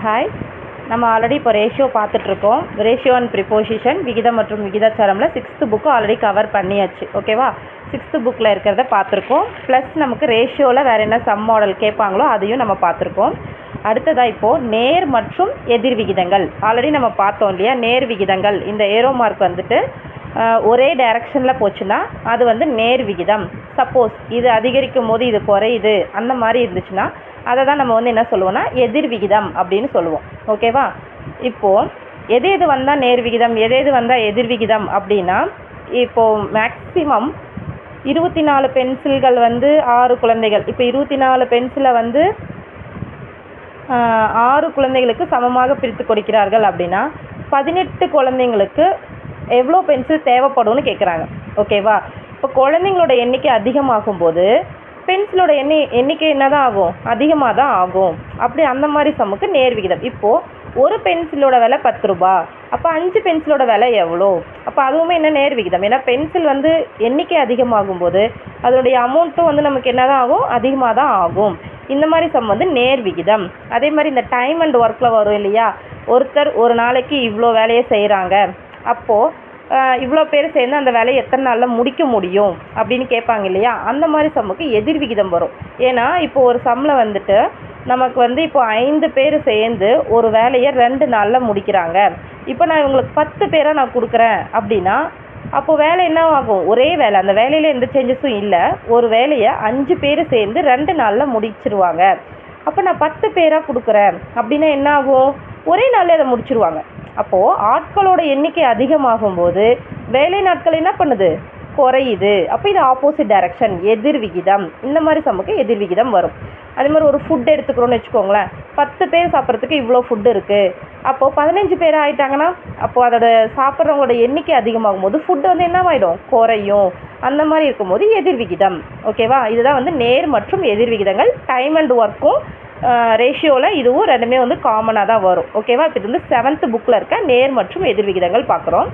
Hi. நம்ம already இப்போ ratio பார்த்துட்ருக்கோம். ரேஷியோ அண்ட் ப்ரிப்போசிஷன் விகிதம் மற்றும் விகிதாச்சாரமில் 6th புக்கு ஆல்ரெடி கவர் பண்ணியாச்சு. ஓகேவா? 6th புக்கில் இருக்கிறத பார்த்துருக்கோம். ப்ளஸ் நமக்கு ரேஷியோவில் வேறு என்ன சம் மாடல் கேட்பாங்களோ அதையும் நம்ம பார்த்துருக்கோம். அடுத்ததாக இப்போது நேர் மற்றும் எதிர் விகிதங்கள் ஆல்ரெடி நம்ம பார்த்தோம் இல்லையா? நேர் விகிதங்கள் இந்த ஏரோ மார்க் வந்துட்டு ஒரே டைரக்ஷனில் போச்சுன்னா அது வந்து நேர் விகிதம். சப்போஸ் இது அதிகரிக்கும் போது இது குறையுது அந்த மாதிரி இருந்துச்சுன்னா அதை தான் நம்ம வந்து என்ன சொல்லுவோம்னா எதிர் விகிதம் அப்படின்னு சொல்லுவோம். ஓகேவா? இப்போது எது வந்தால் நேர் விகிதம், எது வந்தால் எதிர் விகிதம் அப்படின்னா, இப்போது மேக்ஸிமம் 24 பென்சில்கள் வந்து 6 குழந்தைகள், இப்போ 24 பென்சிலை வந்து 6 குழந்தைகளுக்கு சமமாக பிரித்து கொடுக்கிறார்கள் அப்படின்னா 18 குழந்தைங்களுக்கு எவ்வளோ பென்சில் தேவைப்படும்னு கேட்குறாங்க. ஓகேவா? இப்போ குழந்தைங்களோட எண்ணிக்கை அதிகமாகும் போது பென்சிலோட எண்ணிக்கை என்ன தான் ஆகும்? அதிகமாக தான் ஆகும். அப்படி அந்த மாதிரி சம்முக்கு நேர் விகிதம். இப்போது ஒரு பென்சிலோட விலை 10 ரூபா, அப்போ 5 பென்சிலோட விலை எவ்வளோ? அப்போ அதுவுமே என்ன நேர் விகிதம். ஏன்னா பென்சில் வந்து எண்ணிக்கை அதிகமாகும் போது அதனுடைய அமௌண்ட்டும் வந்து நமக்கு என்ன தான் ஆகும்? அதிகமாக தான் ஆகும். இந்த மாதிரி சம் வந்து நேர் விகிதம். அதே மாதிரி இந்த டைம் அண்ட் ஒர்க்கில் வரும் இல்லையா? ஒருத்தர் ஒரு நாளைக்கு இவ்வளோ வேலையை செய்கிறாங்க, அப்போது இவ்வளோ பேர் சேர்ந்து அந்த வேலையை எத்தனை நாளில் முடிக்க முடியும் அப்படின்னு கேட்பாங்க இல்லையா? அந்த மாதிரி சம்முக்கு எதிர் விகிதம் வரும். ஏன்னா இப்போ ஒரு சம்மில் வந்துட்டு நமக்கு வந்து இப்போ 5 பேர் சேர்ந்து ஒரு வேலையை 2 நாளில் முடிக்கிறாங்க. இப்போ நான் இவங்களுக்கு 10 பேராக நான் கொடுக்குறேன் அப்படின்னா அப்போது வேலை என்ன ஆகும்? ஒரே வேலை, அந்த வேலையில் எந்த சேஞ்சஸும் இல்லை. ஒரு வேலையை 5 பேர் சேர்ந்து 2 நாளில் முடிச்சிருவாங்க. அப்போ நான் 10 பேராக கொடுக்குறேன் அப்படின்னா என்ன ஆகும்? ஒரே நாளில் அதை முடிச்சிருவாங்க. அப்போது ஆட்களோட எண்ணிக்கை அதிகமாகும் போது வேலை நாட்கள் என்ன பண்ணுது? குறையுது. அப்போ இது ஆப்போசிட் டைரக்ஷன், எதிர் விகிதம். இந்த மாதிரி சமக்கு எதிர் விகிதம் வரும். அதே மாதிரி ஒரு ஃபுட் எடுத்துக்கிறோன்னு வச்சுக்கோங்களேன். 10 பேர் சாப்பிட்றதுக்கு இவ்வளோ ஃபுட்டு இருக்குது. அப்போது 15 பேர் ஆகிட்டாங்கன்னா அப்போது அதோட சாப்பிட்றவங்களோட எண்ணிக்கை அதிகமாகும் போது ஃபுட்டு வந்து என்னவாயிடும்? குறையும். அந்த மாதிரி இருக்கும்போது எதிர் விகிதம். ஓகேவா? இதுதான் வந்து நேர் மற்றும் எதிர் விகிதங்கள். டைம் அண்ட் ஒர்க்கும் ரேஷியோவில் இதுவும் ரெண்டுமே வந்து காமனாக தான் வரும். ஓகேவா? இப்போ இது வந்து 7th புக்கில் இருக்க நேர் மற்றும் எதிர் விகிதங்கள் பார்க்குறோம்.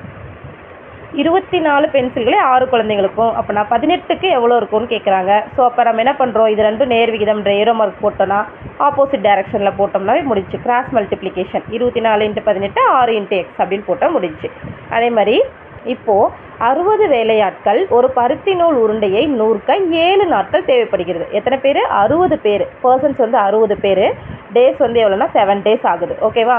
24 பென்சில்களே 6 குழந்தைங்களுக்கும், அப்போ நான் 18க்கு எவ்வளோ இருக்கும்னு கேட்குறாங்க. ஸோ அப்போ நம்ம என்ன பண்ணுறோம்? இது ரெண்டும் நேர் விகிதம் ஏரோ மார்க் போட்டோன்னா ஆப்போசிட் டைரக்ஷனில் போட்டோம்னாவே முடிச்சு. கிராஸ் மல்டிப்ளிகேஷன் 24 × 18 6 × x அப்படின்னு போட்டால் முடிச்சு. அதே மாதிரி இப்போது 60 வேலையாட்கள் ஒரு பருத்தி நூல் உருண்டையை நூற்க 7 நாட்கள் தேவைப்படுகிறது. எத்தனை பேர்? 60 பேர். பர்சன்ஸ் வந்து 60 பேர். டேஸ் வந்து எவ்வளோனா 7 days ஆகுது. ஓகேவா?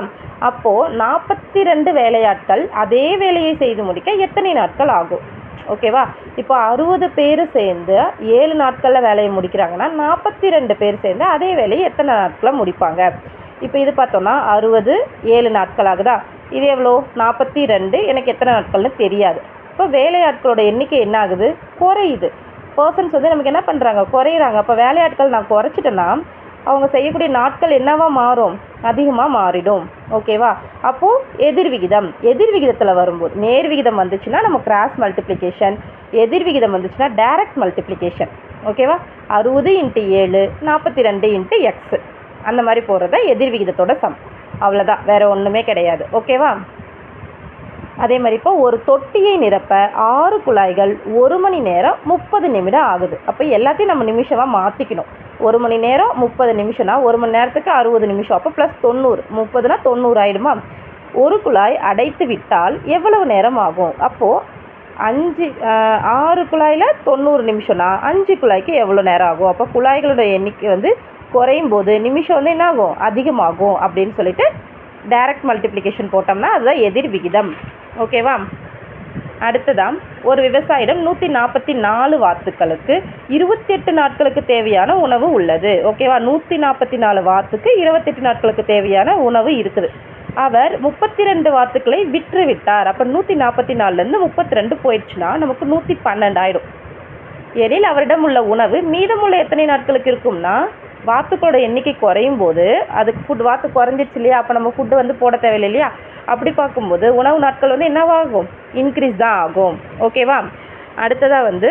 அப்போது 42 வேலையாட்கள் அதே வேலையை செய்து முடிக்க எத்தனை நாட்கள் ஆகும்? ஓகேவா? இப்போ 60 பேர் சேர்ந்து 7 நாட்களில் வேலையை முடிக்கிறாங்கன்னா 42 பேர் சேர்ந்து அதே வேலையை எத்தனை நாட்களில் முடிப்பாங்க? இப்போ இது பார்த்தோன்னா 60 7 நாட்கள் ஆகுதா? இது எவ்வளோ? 42. எனக்கு எத்தனை நாட்கள்னு தெரியாது. இப்போ வேலையாட்களோட எண்ணிக்கை என்ன ஆகுது? குறையுது. பர்சன்ஸ் வந்து நமக்கு என்ன பண்ணுறாங்க? குறையிறாங்க. அப்போ வேலையாட்கள் நான் குறைச்சிட்டேன்னா அவங்க செய்யக்கூடிய நாட்கள் என்னவா மாறும்? அதிகமாக மாறிடும். ஓகேவா? அப்போது எதிர் விகிதம். எதிர் விகிதத்தில் வரும்போது நேர் விகிதம் வந்துச்சுன்னா நம்ம கிராஸ் மல்டிப்ளிகேஷன், எதிர் விகிதம் வந்துச்சுன்னா டைரக்ட் மல்டிப்ளிகேஷன். ஓகேவா? 60 × 7 42 × x அந்த மாதிரி போடுறத எதிர் விகிதத்தோட சம். அவ்வளோதான், வேறு ஒன்றுமே கிடையாது. ஓகேவா? அதே மாதிரி இப்போ ஒரு தொட்டியை நிரப்ப 6 குழாய்கள் 1 மணி நேரம் 30 நிமிடம் ஆகுது. அப்போ எல்லாத்தையும் நம்ம நிமிஷமாக மாற்றிக்கணும். 1 மணி நேரம் 30 நிமிஷம்னா 1 மணி நேரத்துக்கு 60 நிமிஷம். அப்போ +90, 30னா 90 ஆகிடுமா? ஒரு குழாய் அடைத்து விட்டால் எவ்வளவு நேரம் ஆகும்? அப்போது 6 குழாயில் 90 நிமிஷம்னா 5 குழாய்க்கு எவ்வளோ நேரம் ஆகும்? அப்போ குழாய்களோட எண்ணிக்கை வந்து குறையும் போது நிமிஷம் வந்து என்ன ஆகும்? அதிகமாகும் அப்படின்னு சொல்லிட்டு டைரக்ட் மல்டிப்ளிகேஷன் போட்டோம்னா அதுதான் எதிர் விகிதம். ஓகேவா? அடுத்ததான் ஒரு விவசாயிடம் 144 வாத்துக்களுக்கு 28 நாட்களுக்கு தேவையான உணவு உள்ளது. ஓகேவா? 144 வாத்துக்கு 28 நாட்களுக்கு தேவையான உணவு இருக்குது. அவர் 32 வாத்துக்களை விற்று விட்டார். அப்போ 144லேருந்து 32 போயிடுச்சுன்னா நமக்கு 112 ஆகிடும். எனில் அவரிடம் உள்ள உணவு மீதமுள்ள எத்தனை நாட்களுக்கு இருக்கும்னா, வாத்துக்களோட எண்ணிக்கை குறையும் போது அதுக்கு வாத்து குறைஞ்சிருச்சு இல்லையா? அப்போ நம்ம ஃபுட்டு வந்து போட தேவையில்லை இல்லையா? அப்படி பார்க்கும்போது உணவு நாட்கள் வந்து என்னவாகும்? இன்க்ரீஸ் தான் ஆகும். ஓகேவா? அடுத்ததாக வந்து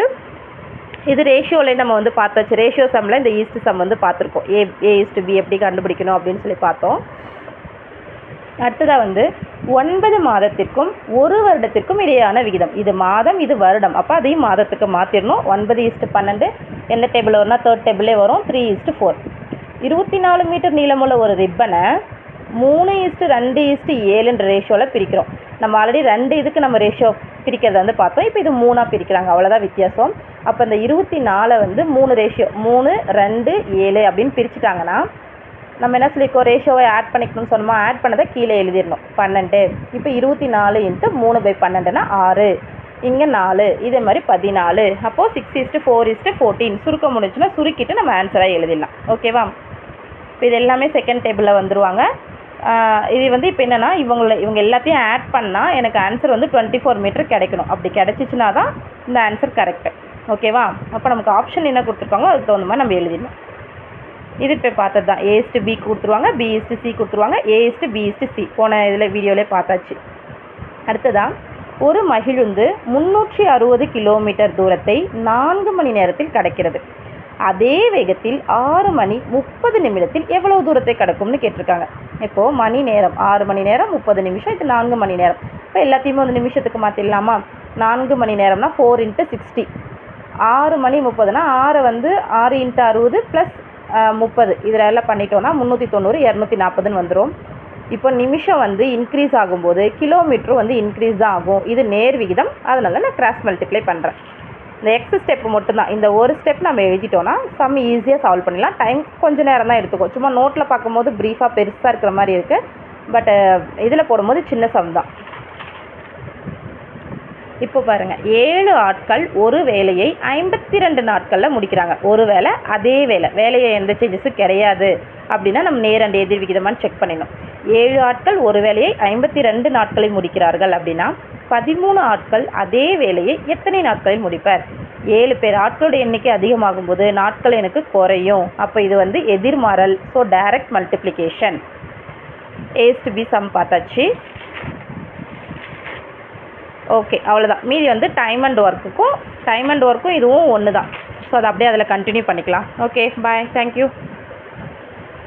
இது ரேஷியோவில் நம்ம வந்து பார்த்தாச்சு. ரேஷியோ சம்மில் இந்த ஈஸ்ட் சம் வந்து பார்த்துருக்கோம். A/B எப்படி கண்டுபிடிக்கணும் அப்படின்னு சொல்லி பார்த்தோம். அடுத்ததாக வந்து 9 மாதத்திற்கும் 1 வருடத்திற்கும் இடையான விகிதம். இது மாதம், இது வருடம். அப்போ அதையும் மாதத்துக்கு மாற்றிடணும். 9:12 எந்த டேபிள் வரும்னா 3rd டேபிளே வரும். 3:4. 24 மீட்டர் நீளமுள்ள ஒரு ரிப்பனை 3:2:7 ரேஷியோவில் பிரிக்கிறோம். நம்ம ஆல்ரெடி 2 இதுக்கு நம்ம ரேஷியோ பிரிக்கிறத வந்து பார்த்தோம். இப்போ இது 3ஆக பிரிக்கிறாங்க, அவ்வளோதான் வித்தியாசம். அப்போ இந்த 24 வந்து 3 ரேஷியோ 3, 2, 7 அப்படின்னு பிரிச்சுட்டாங்கன்னா நம்ம என்ன சொல்லியிருக்கோம், ரேஷியோவை ஆட் பண்ணிக்கணும்னு சொன்னோமா, ஆட் பண்ணதை கீழே எழுதிடணும் 12. இப்போ 24 × 3/12னா 6, இங்கே 4, இதே மாதிரி 14. அப்போது 6:4:14 சுருக்க முடிஞ்சுன்னா சுருக்கிட்டு நம்ம ஆன்சராக எழுதிடலாம். ஓகேவா? இப்போ இது எல்லாமே செகண்ட் டேபிளில் வந்துடுவாங்க. இது வந்து இப்போ என்னென்னா இவங்க எல்லாத்தையும் ஆட் பண்ணால் எனக்கு ஆன்சர் வந்து 24 மீட்டர் கிடைக்கணும். அப்படி கிடச்சிச்சின்னா தான் இந்த ஆன்சர் கரெக்டு. ஓகேவா? அப்போ நமக்கு ஆப்ஷன் என்ன கொடுத்துருக்காங்களோ அதுக்கு தகுந்த மாதிரி நம்ம எழுதிடணும். இது இப்போ பார்த்தது தான். A:B கொடுத்துருவாங்க, B:C கொடுத்துருவாங்க, A:B:C போன இதில் வீடியோவிலே பார்த்தாச்சு. அடுத்ததான், ஒரு மகிழுந்து 360 கிலோமீட்டர் தூரத்தை 4 மணி நேரத்தில் கடக்கிறது. அதே வேகத்தில் 6 மணி 30 நிமிடத்தில் எவ்வளவு தூரத்தை கடக்கும்னு கேட்டிருக்காங்க. இப்போது மணி நேரம் 6 மணி நேரம் 30 நிமிஷம், இது 4 மணி நேரம். இப்போ எல்லாத்தையுமே வந்து நிமிஷத்துக்கு மாற்றிடலாமா? 4 மணி நேரம்னா 4 × 60, 6 மணி 30னா 6 வந்து 6 × 60 + 30, இதில் எல்லாம் பண்ணிட்டோன்னா 390, 240ன்னு வந்துடும். இப்போ நிமிஷம் வந்து இன்க்ரீஸ் ஆகும்போது கிலோமீட்டரும் வந்து இன்க்ரீஸ் தான் ஆகும். இது நேர் விகிதம், அதனால நான் கிராஸ் மல்டிப்ளை பண்ணுறேன். இந்த எக்ஸ் ஸ்டெப்பு மட்டும்தான். இந்த ஒரு ஸ்டெப் நம்ம எழுதிட்டோன்னா சம் ஈஸியாக சால்வ் பண்ணிடலாம். டைம் கொஞ்சம் நேரம் தான் எடுத்துக்கும். சும்மா நோட்டில் பார்க்கும்போது ப்ரீஃபாக பெருசாக இருக்கிற மாதிரி இருக்குது. பட் இதில் போடும்போது சின்ன சம் தான். இப்போ பாருங்கள், 7 ஆட்கள் ஒரு வேலையை 52 நாட்களில் முடிக்கிறாங்க. ஒரு வேலை அதே வேலையை எந்த சேஞ்சஸும் கிடையாது அப்படின்னா நம்ம நேர் அண்ட் எதிர் விகிதமானு செக் பண்ணிடணும். 7 ஆட்கள் ஒரு வேலையை 52 நாட்களில் முடிக்கிறார்கள் அப்படின்னா 13 ஆட்கள் அதே வேலையை எத்தனை நாட்களில் முடிப்பார்? 7 பேர் ஆட்களோட எண்ணிக்கை அதிகமாகும் போது நாட்கள் எனக்கு குறையும். அப்போ இது வந்து எதிர்மாறல். So direct multiplication. A:B sum பார்த்தாச்சு. ஓகே, அவ்வளோதான். மீதி வந்து டைம் அண்ட் ஒர்க்கும் இதுவும் ஒன்று தான். ஸோ அதை அப்படியே அதில் கண்டினியூ பண்ணிக்கலாம். ஓகே, பாய், தேங்க்யூ.